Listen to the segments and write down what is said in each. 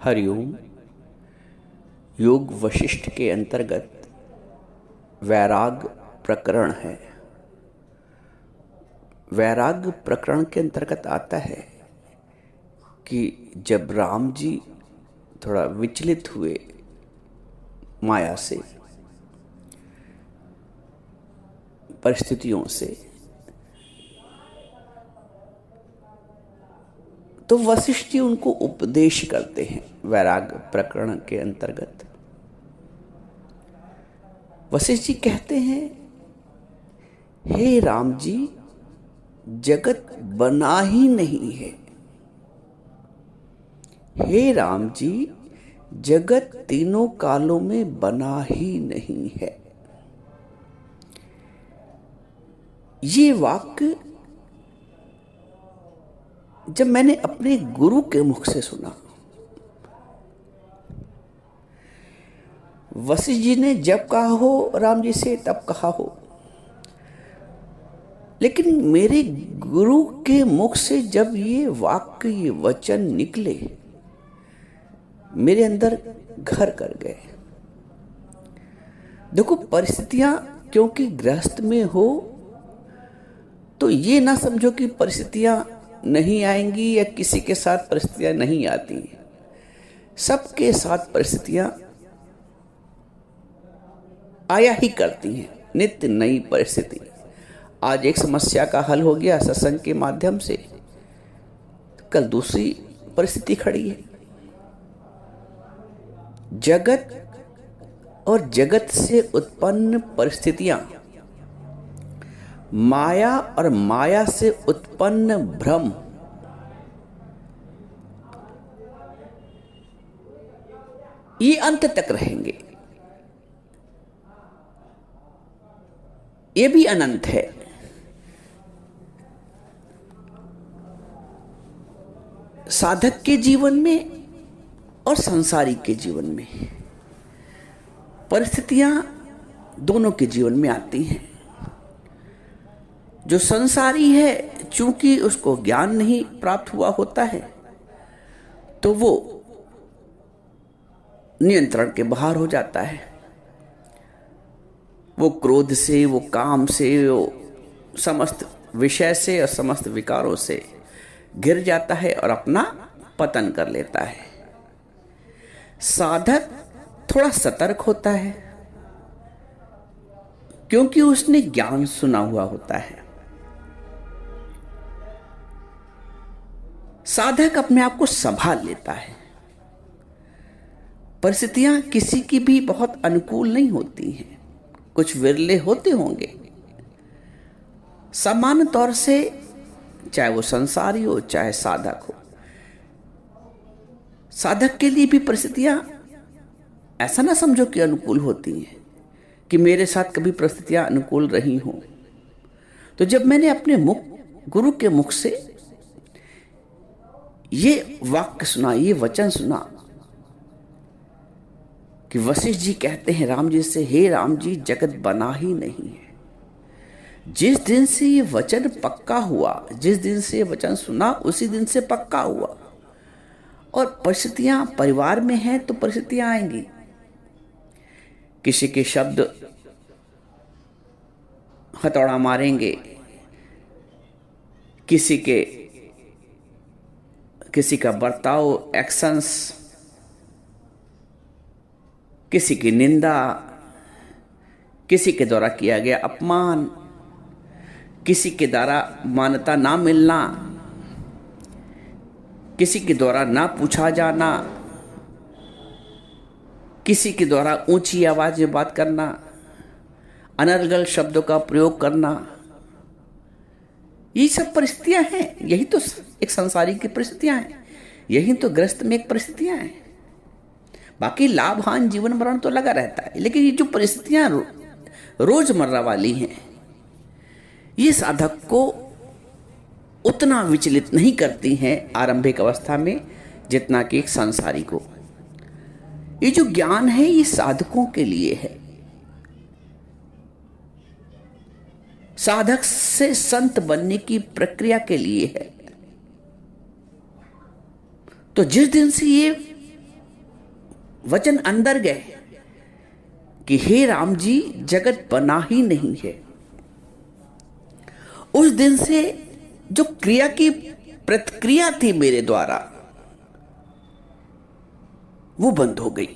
हरिओम। योग वशिष्ठ के अंतर्गत वैराग प्रकरण है। वैराग प्रकरण के अंतर्गत आता है कि जब राम जी थोड़ा विचलित हुए माया से, परिस्थितियों से, तो वशिष्ठ जी उनको उपदेश करते हैं। वैराग प्रकरण के अंतर्गत वशिष्ठ जी कहते हैं, हे राम जी, जगत बना ही नहीं है। हे राम जी, जगत तीनों कालों में बना ही नहीं है। ये वाक्य जब मैंने अपने गुरु के मुख से सुना, वशिष्ठ जी ने जब कहा हो राम जी से तब कहा हो, लेकिन मेरे गुरु के मुख से जब ये वाक्य, ये वचन निकले, मेरे अंदर घर कर गए। देखो, परिस्थितियां क्योंकि गृहस्थ में हो तो ये ना समझो कि परिस्थितियां नहीं आएंगी या किसी के साथ परिस्थितियां नहीं आती। सबके साथ परिस्थितियां आया ही करती हैं, नित्य नई परिस्थिति। आज एक समस्या का हल हो गया सत्संग के माध्यम से, कल दूसरी परिस्थिति खड़ी है। जगत और जगत से उत्पन्न परिस्थितियां, माया और माया से उत्पन्न भ्रम, ये अंत तक रहेंगे। ये भी अनंत है। साधक के जीवन में और संसारी के जीवन में परिस्थितियां दोनों के जीवन में आती हैं। जो संसारी है, चूंकि उसको ज्ञान नहीं प्राप्त हुआ होता है, तो वो नियंत्रण के बाहर हो जाता है। वो क्रोध से, वो काम से, वो समस्त विषय से और समस्त विकारों से गिर जाता है और अपना पतन कर लेता है। साधक थोड़ा सतर्क होता है, क्योंकि उसने ज्ञान सुना हुआ होता है। साधक अपने आप को संभाल लेता है। परिस्थितियां किसी की भी बहुत अनुकूल नहीं होती हैं, कुछ विरले होते होंगे। सामान्य तौर से चाहे वो संसारी हो चाहे साधक हो, साधक के लिए भी परिस्थितियां ऐसा ना समझो कि अनुकूल होती हैं, कि मेरे साथ कभी परिस्थितियां अनुकूल रही हों। तो जब मैंने अपने गुरु के मुख से ये वाक्य सुना, ये वचन सुना कि वशिष्ठ जी कहते हैं राम जी से, हे राम जी, जगत बना ही नहीं है। जिस दिन से ये वचन पक्का हुआ, जिस दिन से ये वचन सुना, उसी दिन से पक्का हुआ। और परिस्थितियां परिवार में हैं तो परिस्थितियां आएंगी। किसी के शब्द हथौड़ा मारेंगे, किसी का बर्ताव, एक्शंस, किसी की निंदा, किसी के द्वारा किया गया अपमान, किसी के द्वारा मान्यता ना मिलना, किसी के द्वारा ना पूछा जाना, किसी के द्वारा ऊंची आवाज में बात करना, अनर्गल शब्दों का प्रयोग करना, ये सब परिस्थितियां हैं। यही तो एक संसारी की परिस्थितियां हैं, यही तो ग्रस्त में एक परिस्थितियां हैं। बाकी लाभ हानि जीवन मरण तो लगा रहता है, लेकिन ये जो परिस्थितियां रोजमर्रा वाली हैं, ये साधक को उतना विचलित नहीं करती हैं आरंभिक अवस्था में जितना कि एक संसारी को। ये जो ज्ञान है ये साधकों के लिए है। साधक से संत बनने की प्रक्रिया के लिए है। तो जिस दिन से ये वचन अंदर गए कि हे राम जी, जगत बना ही नहीं है। उस दिन से जो क्रिया की प्रतिक्रिया थी मेरे द्वारा, वो बंद हो गई।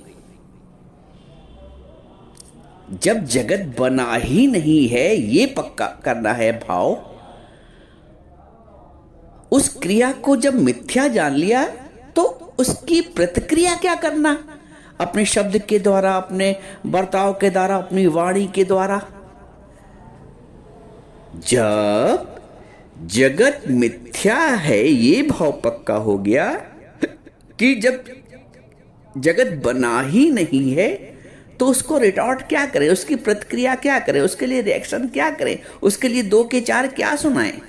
जब जगत बना ही नहीं है, ये पक्का करना है भाव, उस क्रिया को जब मिथ्या जान लिया तो उसकी प्रतिक्रिया क्या करना, अपने शब्द के द्वारा, अपने बर्ताव के द्वारा, अपनी वाणी के द्वारा। जब जगत मिथ्या है ये भाव पक्का हो गया कि जब जगत बना ही नहीं है तो उसको रिटॉर्ट क्या करें, उसकी प्रतिक्रिया क्या करें, उसके लिए रिएक्शन क्या करें, उसके लिए दो के चार क्या सुनाएं।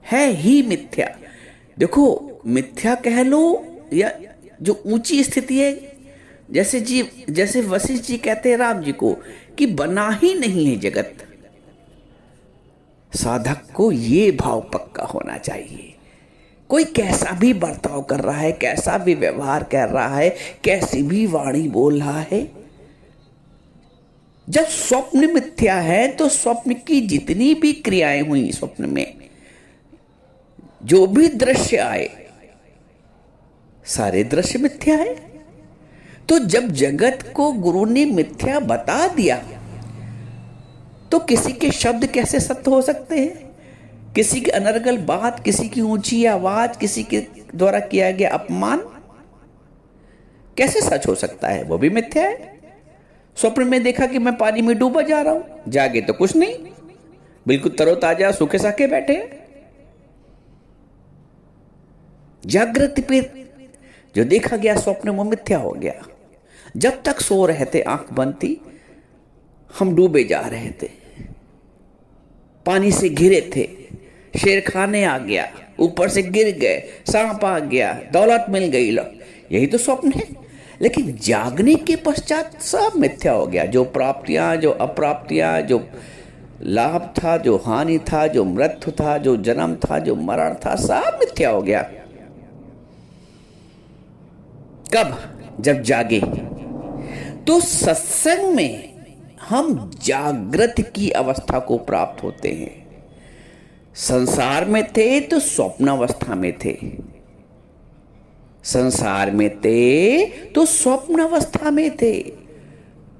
है ही मिथ्या। देखो, मिथ्या कह लो या जो ऊंची स्थिति है, जैसे वशिष्ठ जी कहते हैं राम जी को कि बना ही नहीं है जगत। साधक को ये भाव पक्का होना चाहिए। कोई कैसा भी बर्ताव कर रहा है, कैसा भी व्यवहार कर रहा है, कैसी भी वाणी बोल रहा है, जब स्वप्न मिथ्या है तो स्वप्न की जितनी भी क्रियाएं हुई, स्वप्न में जो भी दृश्य आए, सारे दृश्य मिथ्या है। तो जब जगत को गुरु ने मिथ्या बता दिया तो किसी के शब्द कैसे सत्य हो सकते हैं? किसी की अनर्गल बात, किसी की ऊंची आवाज, किसी के द्वारा किया गया अपमान कैसे सच हो सकता है? वो भी मिथ्या है। स्वप्न में देखा कि मैं पानी में डूबा जा रहा हूं, जागे तो कुछ नहीं, बिल्कुल तरोताजा सूखे साके बैठे हैं। जागृति पे जो देखा गया स्वप्न वो मिथ्या हो गया। जब तक सो रहे थे, आंख बंद थी, हम डूबे जा रहे थे, पानी से घिरे थे, शेर खाने आ गया, ऊपर से गिर गए, सांप आ गया, दौलत मिल गई, यही तो स्वप्न है। लेकिन जागने के पश्चात सब मिथ्या हो गया। जो प्राप्तियां, जो अप्राप्तियां, जो लाभ था, जो हानि था, जो मृत्यु था, जो जन्म था, जो मरण था, सब मिथ्या हो गया। कब? जब जागे। तो सत्संग में हम जागृत की अवस्था को प्राप्त होते हैं। संसार में थे तो स्वप्नावस्था में थे, संसार में थे तो स्वप्नावस्था में थे।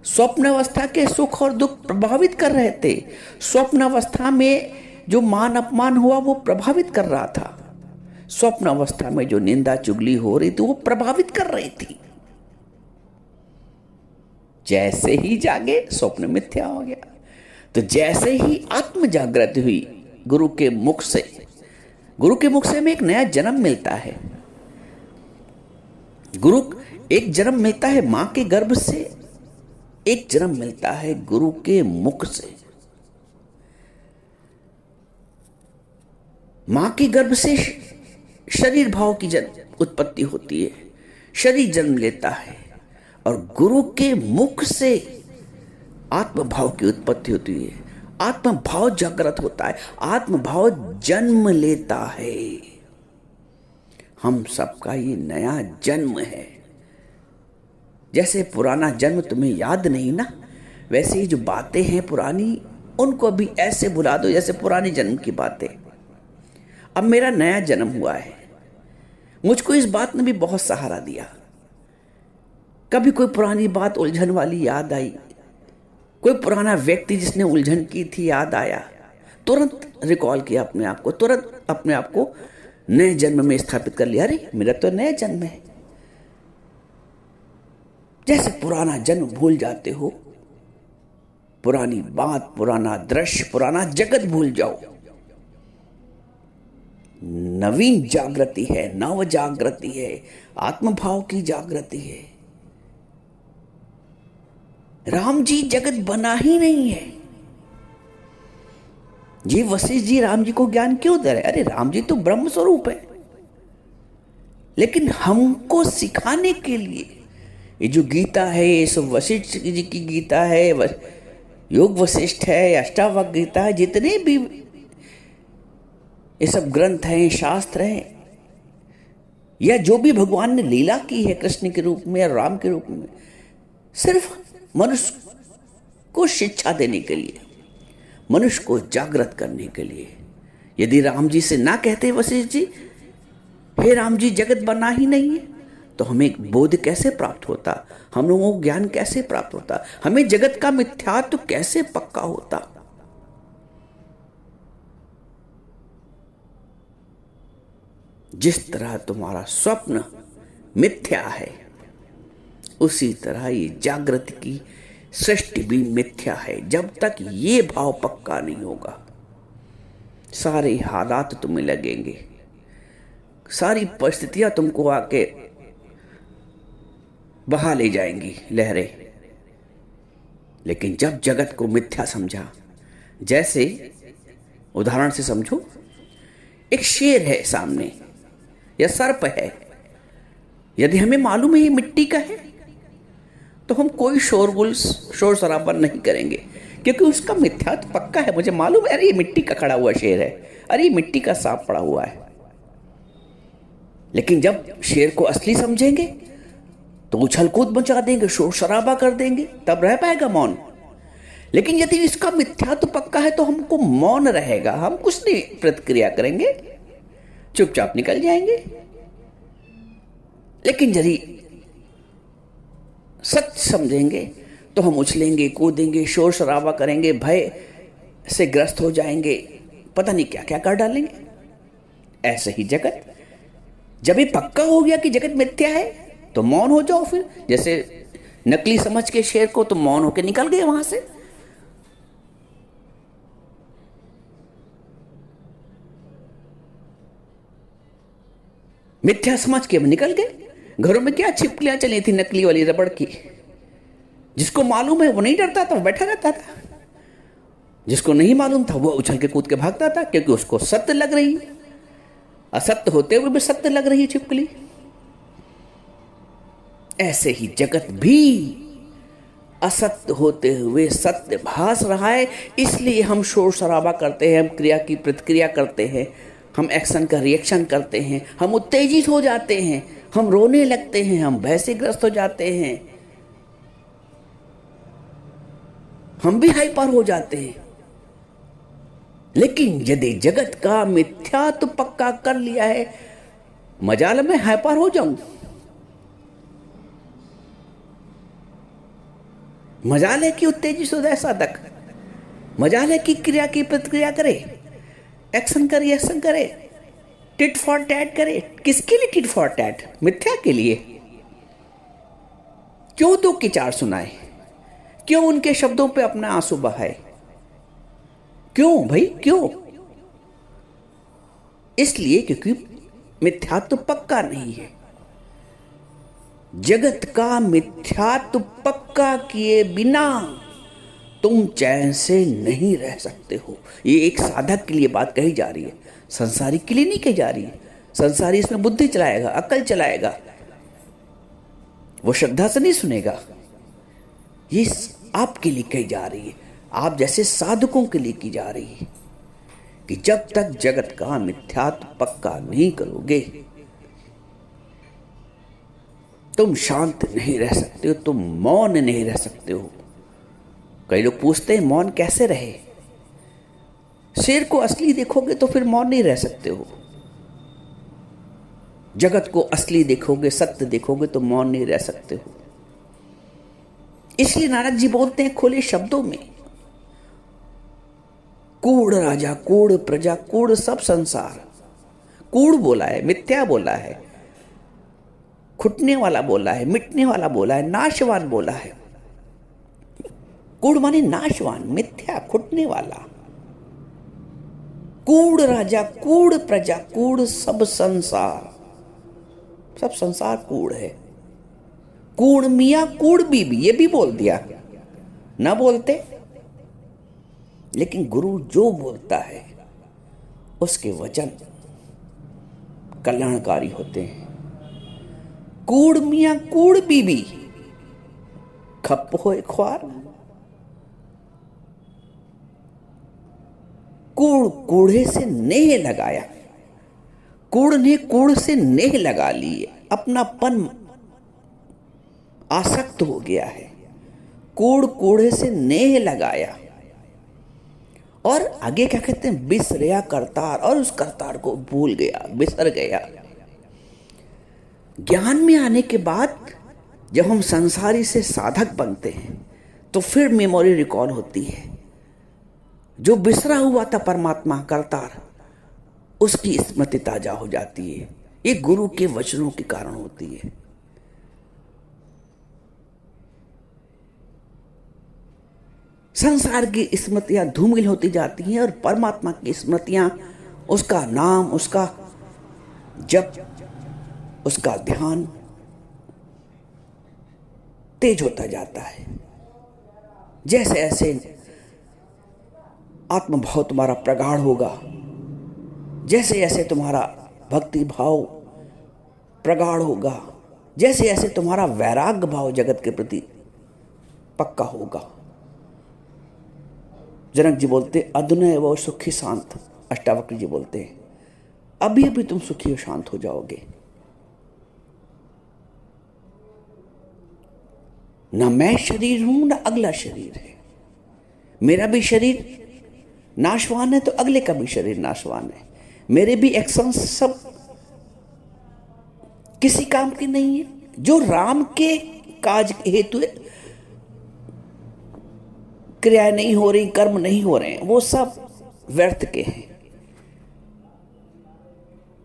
स्वप्नावस्था के सुख और दुख प्रभावित कर रहे थे। स्वप्नावस्था में जो मान अपमान हुआ वो प्रभावित कर रहा था। स्वप्नावस्था में जो निंदा चुगली हो रही थी वो प्रभावित कर रही थी। जैसे ही जागे स्वप्न मिथ्या हो गया। तो जैसे ही आत्म जागृति हुई गुरु के मुख से हमें एक नया जन्म मिलता है। गुरु एक जन्म मिलता है मां के गर्भ से, एक जन्म मिलता है गुरु के मुख से। मां के गर्भ से शरीर भाव की उत्पत्ति होती है, शरीर जन्म लेता है, और गुरु के मुख से आत्म भाव की उत्पत्ति होती है। आत्म भाव जागृत होता है, आत्म भाव जन्म लेता है। हम सबका ये नया जन्म है। जैसे पुराना जन्म तुम्हें याद नहीं ना, वैसे ही जो बातें हैं पुरानी, उनको भी ऐसे भुला दो जैसे पुराने जन्म की बातें। अब मेरा नया जन्म हुआ है, मुझको इस बात ने भी बहुत सहारा दिया। कभी कोई पुरानी बात उलझन वाली याद आई, कोई पुराना व्यक्ति जिसने उलझन की थी याद आया, तुरंत रिकॉल किया अपने आप को, तुरंत अपने आप को नए जन्म में स्थापित कर लिया। अरे मेरा तो नया जन्म है। जैसे पुराना जन्म भूल जाते हो, पुरानी बात, पुराना दृश्य, पुराना जगत भूल जाओ। नवीन जागृति है, नव जागृति है, आत्मभाव की जागृति है। राम जी जगत बना ही नहीं है। ये वशिष्ठ जी राम जी को ज्ञान क्यों दे रहे? अरे राम जी तो ब्रह्म स्वरूप है, लेकिन हमको सिखाने के लिए ये जो गीता है, ये सब वशिष्ठ जी की गीता है, योग वशिष्ठ है, अष्टावक्र गीता है, जितने भी ये सब ग्रंथ हैं, शास्त्र हैं, या जो भी भगवान ने लीला की है कृष्ण के रूप में या राम के रूप में, सिर्फ मनुष्य को शिक्षा देने के लिए, मनुष्य को जागृत करने के लिए। यदि राम जी से ना कहते वशिष्ठ जी, हे राम जी जगत बना ही नहीं है, तो हमें बोध कैसे प्राप्त होता, हम लोगों को ज्ञान कैसे प्राप्त होता, हमें जगत का मिथ्यात्व कैसे पक्का होता। जिस तरह तुम्हारा स्वप्न मिथ्या है, उसी तरह ये जागृति की सृष्टि भी मिथ्या है। जब तक ये भाव पक्का नहीं होगा, सारे हालात तुम्हें लगेंगे, सारी परिस्थितियां तुमको आके बहा ले जाएंगी लहरें। लेकिन जब जगत को मिथ्या समझा, जैसे उदाहरण से समझो, एक शेर है सामने या सर्प है, यदि हमें मालूम है ये मिट्टी का है, तो हम कोई शोर शराबा नहीं करेंगे, क्योंकि उसका मिथ्या तो पक्का है। मुझे मालूम है, अरे ये मिट्टी का खड़ा हुआ शेर है, अरे ये मिट्टी का सांप पड़ा हुआ है। लेकिन जब शेर को असली समझेंगे तो उछल कूद मचा देंगे, शोर शराबा कर देंगे, तब रह पाएगा मौन। लेकिन यदि इसका मिथ्या तो पक्का है, तो हमको मौन रहेगा, हम कुछ नहीं प्रतिक्रिया करेंगे, चुपचाप निकल जाएंगे। लेकिन यदि सच समझेंगे तो हम उछलेंगे, कूदेंगे, शोर शराबा करेंगे, भय से ग्रस्त हो जाएंगे, पता नहीं क्या क्या कर डालेंगे। ऐसे ही जगत, जब ये पक्का हो गया कि जगत मिथ्या है, तो मौन हो जाओ। फिर जैसे नकली समझ के शेर को, तो मौन होकर निकल गए वहां से। मिथ्या समझ के निकल गए। घरों में क्या छिपकलियां चली थी नकली वाली रबड़ की, जिसको मालूम है वो नहीं डरता था, वो बैठा रहता था। जिसको नहीं मालूम था वो उछल के कूद के भागता था, क्योंकि उसको सत्य लग रही है। असत्य होते हुए भी सत्य लग रही है छिपकली। ऐसे ही जगत भी असत्य होते हुए सत्य भास रहा है, इसलिए हम शोर शराबा करते हैं, हम क्रिया की प्रतिक्रिया करते हैं, हम एक्शन का रिएक्शन करते हैं, हम उत्तेजित हो जाते हैं, हम रोने लगते हैं, हम भय से ग्रस्त हो जाते हैं, हम भी हाइपर हो जाते हैं। लेकिन यदि जगत का मिथ्या तो पक्का कर लिया है, मजाल में हाइपर हो जाऊं, मजाल है कि उत्तेजित हो जाए साधक, मजाल है कि क्रिया की प्रतिक्रिया करे, एक्शन का रिएक्शन करे, टिट फॉर टैट करे। किसके लिए टिट फॉर टैट? मिथ्या के लिए। क्यों दो की चार सुनाए, क्यों उनके शब्दों पे अपना आंसू बहाए, क्यों भाई क्यों? इसलिए क्योंकि मिथ्यात्व पक्का नहीं है। जगत का मिथ्यात्व पक्का किए बिना तुम चैन से नहीं रह सकते हो। ये एक साधक के लिए बात कही जा रही है, संसारी के लिए नहीं कही जा रही है। संसारी इसमें बुद्धि चलाएगा, अकल चलाएगा, वो श्रद्धा से नहीं सुनेगा। ये आपके लिए कही जा रही है, आप जैसे साधकों के लिए की जा रही है, कि जब तक जगत का मिथ्यात्व पक्का नहीं करोगे, तुम शांत नहीं रह सकते हो, तुम मौन नहीं रह सकते हो। कई लोग पूछते हैं मौन कैसे रहे? शेर को असली देखोगे तो फिर मौन नहीं रह सकते हो। जगत को असली देखोगे, सत्य देखोगे तो मौन नहीं रह सकते हो। इसलिए नारद जी बोलते हैं खुले शब्दों में, कूड़ राजा, कूड़ प्रजा, कूड़ सब संसार। कूड़ बोला है, मिथ्या बोला है, खुटने वाला बोला है, मिटने वाला बोला है, नाशवान बोला है। कूड़ माने नाशवान, मिथ्या, खुटने वाला। कूड़ राजा, कूड़ प्रजा, कूड़ सब संसार। सब संसार कूड़ है। कूड़ मियां, कूड़ बीबी, ये भी बोल दिया, ना बोलते। लेकिन गुरु जो बोलता है उसके वचन कल्याणकारी होते हैं। कूड़ मियां, कूड़ बीबी, खप होए ख्वार। कूड़ कूढ़े से नेह लगाया, कूड़ ने कूड़ से नेह लगा ली है, अपनापन आसक्त हो गया है, कूड़ कूड़े से नेह लगाया। और आगे क्या कहते हैं, बिसरया करतार, और उस करतार को भूल गया, बिसर गया। ज्ञान में आने के बाद जब हम संसारी से साधक बनते हैं तो फिर मेमोरी रिकॉल होती है। जो बिसरा हुआ था परमात्मा करतार, उसकी स्मृति ताजा हो जाती है। ये गुरु के वचनों के कारण होती है। संसार की स्मृतियां धूमिल होती जाती हैं और परमात्मा की स्मृतियां, उसका नाम, उसका जप, उसका ध्यान तेज होता जाता है। जैसे ऐसे आत्मभाव तुम्हारा प्रगाढ़ होगा, जैसे जैसे तुम्हारा भक्ति भाव प्रगाढ़ होगा, जैसे जैसे तुम्हारा वैराग्य भाव जगत के प्रति पक्का होगा। जनक जी बोलते अधुनय व सुखी शांत, अष्टावक्र जी बोलते हैं अभी अभी तुम सुखी और शांत हो जाओगे। न मैं शरीर हूं न अगला शरीर है, मेरा भी शरीर नाशवान है तो अगले का भी शरीर नाशवान है। मेरे भी एक्शंस सब किसी काम के नहीं है। जो राम के काज हेतु क्रियाएं नहीं हो रही, कर्म नहीं हो रहे हैं, वो सब व्यर्थ के हैं।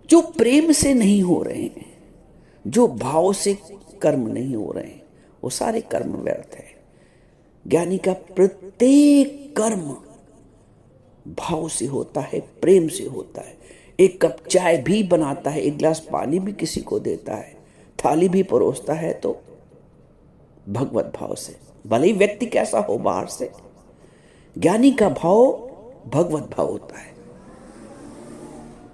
जो प्रेम से नहीं हो रहे हैं, जो भाव से कर्म नहीं हो रहे हैं, वो सारे कर्म व्यर्थ है। ज्ञानी का प्रत्येक कर्म भाव से होता है, प्रेम से होता है। एक कप चाय भी बनाता है, एक गिलास पानी भी किसी को देता है, थाली भी परोसता है तो भगवत भाव से, भले ही व्यक्ति कैसा हो बाहर से। ज्ञानी का भाव भगवत भाव होता है।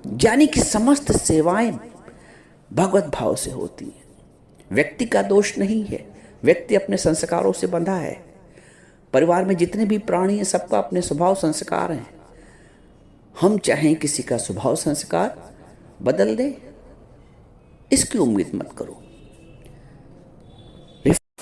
ज्ञानी की समस्त सेवाएं भगवत भाव से होती हैं। व्यक्ति का दोष नहीं है, व्यक्ति अपने संस्कारों से बंधा है। परिवार में जितने भी प्राणी हैं, सबका अपने स्वभाव संस्कार हैं। हम चाहें किसी का स्वभाव संस्कार बदल दे, इसकी उम्मीद मत करो।